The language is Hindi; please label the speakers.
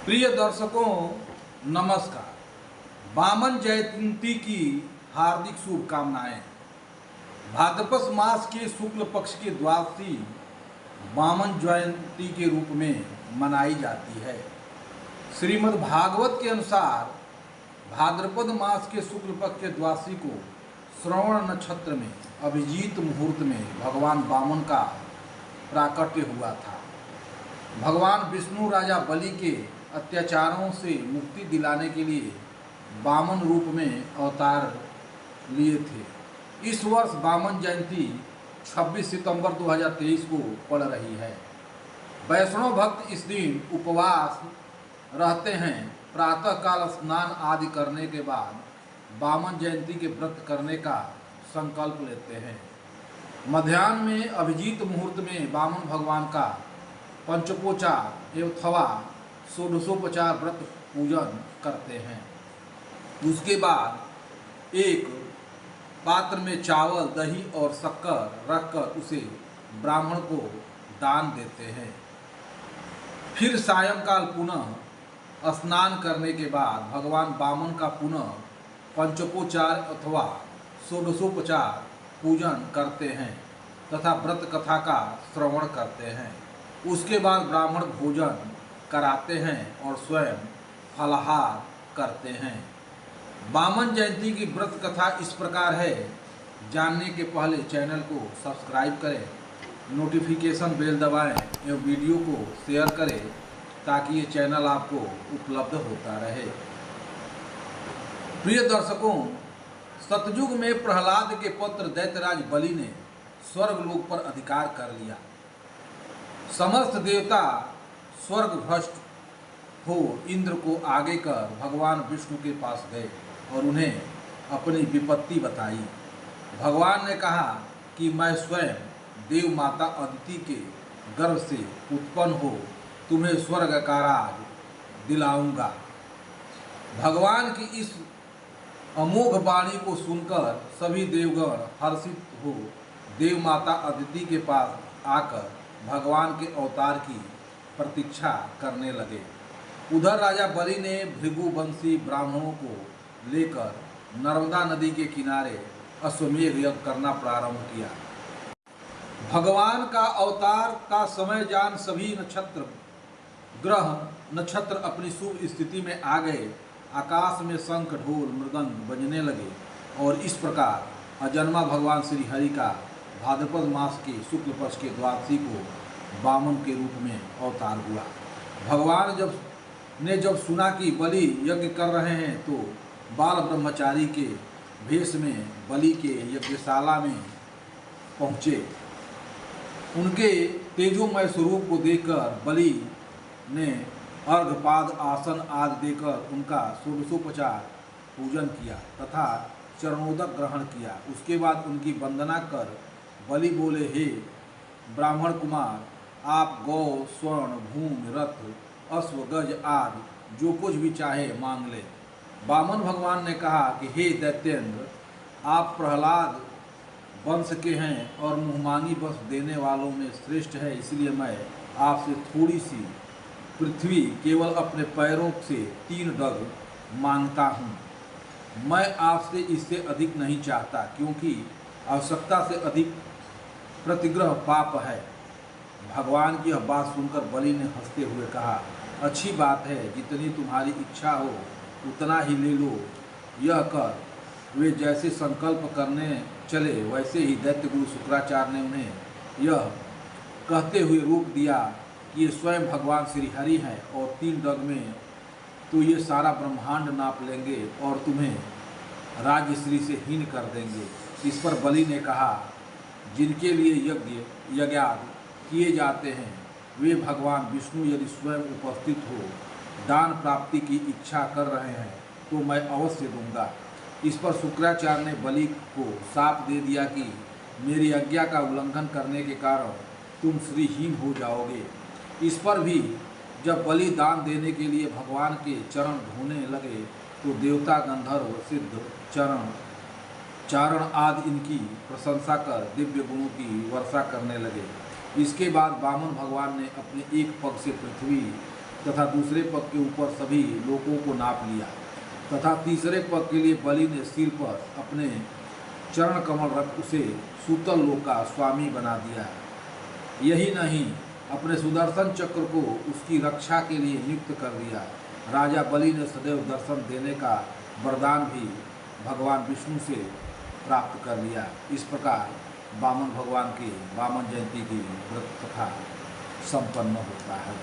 Speaker 1: प्रिय दर्शकों, नमस्कार। वामन जयंती की हार्दिक शुभकामनाएं। भाद्रपद मास के शुक्ल पक्ष की द्वादशी वामन जयंती के रूप में मनाई जाती है। श्रीमद् भागवत के अनुसार भाद्रपद मास के शुक्ल पक्ष के द्वादशी को श्रवण नक्षत्र में अभिजीत मुहूर्त में भगवान वामन का प्राकट्य हुआ था। भगवान विष्णु राजा बलि के अत्याचारों से मुक्ति दिलाने के लिए वामन रूप में अवतार लिए थे। इस वर्ष वामन जयंती 26 सितंबर 2023 को पड़ रही है। वैष्णव भक्त इस दिन उपवास रहते हैं। प्रातःकाल स्नान आदि करने के बाद वामन जयंती के व्रत करने का संकल्प लेते हैं। मध्याह्न में अभिजीत मुहूर्त में वामन भगवान का पंचोपचार अथवा षोडशोपचार व्रत पूजन करते हैं। उसके बाद एक पात्र में चावल, दही और शक्कर रखकर उसे ब्राह्मण को दान देते हैं। फिर सायंकाल पुनः स्नान करने के बाद भगवान वामन का पुनः पंचोपचार अथवा षोडशोपचार पूजन करते हैं तथा व्रत कथा का श्रवण करते हैं। उसके बाद ब्राह्मण भोजन कराते हैं और स्वयं फलाहार करते हैं। वामन जयंती की व्रत कथा इस प्रकार है। जानने के पहले चैनल को सब्सक्राइब करें, नोटिफिकेशन बेल दबाएं एवं वीडियो को शेयर करें ताकि ये चैनल आपको उपलब्ध होता रहे। प्रिय दर्शकों, सतयुग में प्रहलाद के पुत्र दैत्यराज बलि ने स्वर्गलोक पर अधिकार कर लिया। समस्त देवता स्वर्ग भ्रष्ट हो इंद्र को आगे कर भगवान विष्णु के पास गए और उन्हें अपनी विपत्ति बताई। भगवान ने कहा कि मैं स्वयं देव माता अदिति के गर्भ से उत्पन्न हो तुम्हें स्वर्ग का राज दिलाऊंगा। भगवान की इस अमोघ वाणी को सुनकर सभी देवगण हर्षित हो देव माता अदिति के पास आकर भगवान के अवतार की प्रतीक्षा करने लगे। उधर राजा बलि ने भृगुवंशी ब्राह्मणों को लेकर नर्मदा नदी के किनारे अश्वमेध यज्ञ करना प्रारंभ किया। भगवान का अवतार का समय जान सभी नक्षत्र ग्रह नक्षत्र अपनी शुभ स्थिति में आ गए। आकाश में शंख, ढोल, मृदंग बजने लगे और इस प्रकार अजन्मा भगवान श्री हरि का भाद्रपद मास के शुक्ल पक्ष के द्वादशी को वामन के रूप में अवतार हुआ। भगवान जब सुना कि बलि यज्ञ कर रहे हैं तो बाल ब्रह्मचारी के भेष में बलि के यज्ञशाला में पहुँचे। उनके तेजोमय स्वरूप को देखकर बलि ने अर्घपाद आसन आदि देकर उनका षोडशोपचार पूजन किया तथा चरणोदक ग्रहण किया। उसके बाद उनकी वंदना कर बलि बोले, हे ब्राह्मण कुमार, आप गौ, स्वर्ण, भूमि, रथ, अश्व, गज आदि जो कुछ भी चाहे मांग ले। वामन भगवान ने कहा कि हे दैत्येंद्र, आप प्रहलाद वंश के हैं और मुहमांगी वस्त्र देने वालों में श्रेष्ठ है, इसलिए मैं आपसे थोड़ी सी पृथ्वी केवल अपने पैरों से 3 डग मांगता हूँ। मैं आपसे इससे अधिक नहीं चाहता क्योंकि आवश्यकता से अधिक प्रतिग्रह पाप है। भगवान की यह बात सुनकर बलि ने हंसते हुए कहा, अच्छी बात है, जितनी तुम्हारी इच्छा हो उतना ही ले लो। यह कर वे जैसे संकल्प करने चले वैसे ही दैत्य गुरु शुक्राचार्य ने उन्हें यह कहते हुए रोक दिया कि ये स्वयं भगवान श्री हरि हैं और 3 डग में तो ये सारा ब्रह्मांड नाप लेंगे और तुम्हें राजश्री से हीन कर देंगे। इस पर बलि ने कहा, जिनके लिए यज्ञादि किए जाते हैं वे भगवान विष्णु यदि स्वयं उपस्थित हो दान प्राप्ति की इच्छा कर रहे हैं तो मैं अवश्य दूंगा। इस पर शुक्राचार्य ने बलि को शाप दे दिया कि मेरी आज्ञा का उल्लंघन करने के कारण तुम श्रीहीन हो जाओगे। इस पर भी जब बलि दान देने के लिए भगवान के चरण धोने लगे तो देवता, गंधर्व, सिद्ध, चारण आदि इनकी प्रशंसा कर दिव्य गुणों की वर्षा करने लगे। इसके बाद वामन भगवान ने अपने एक पग से पृथ्वी तथा दूसरे पग के ऊपर सभी लोगों को नाप लिया तथा तीसरे पग के लिए बलि ने सिर पर अपने चरण कमल रख उसे सूतल लोक का स्वामी बना दिया। यही नहीं, अपने सुदर्शन चक्र को उसकी रक्षा के लिए नियुक्त कर दिया। राजा बलि ने सदैव दर्शन देने का वरदान भी भगवान विष्णु से प्राप्त कर लिया। इस प्रकार वामन भगवान की वामन जयंती की व्रत कथा संपन्न होता है।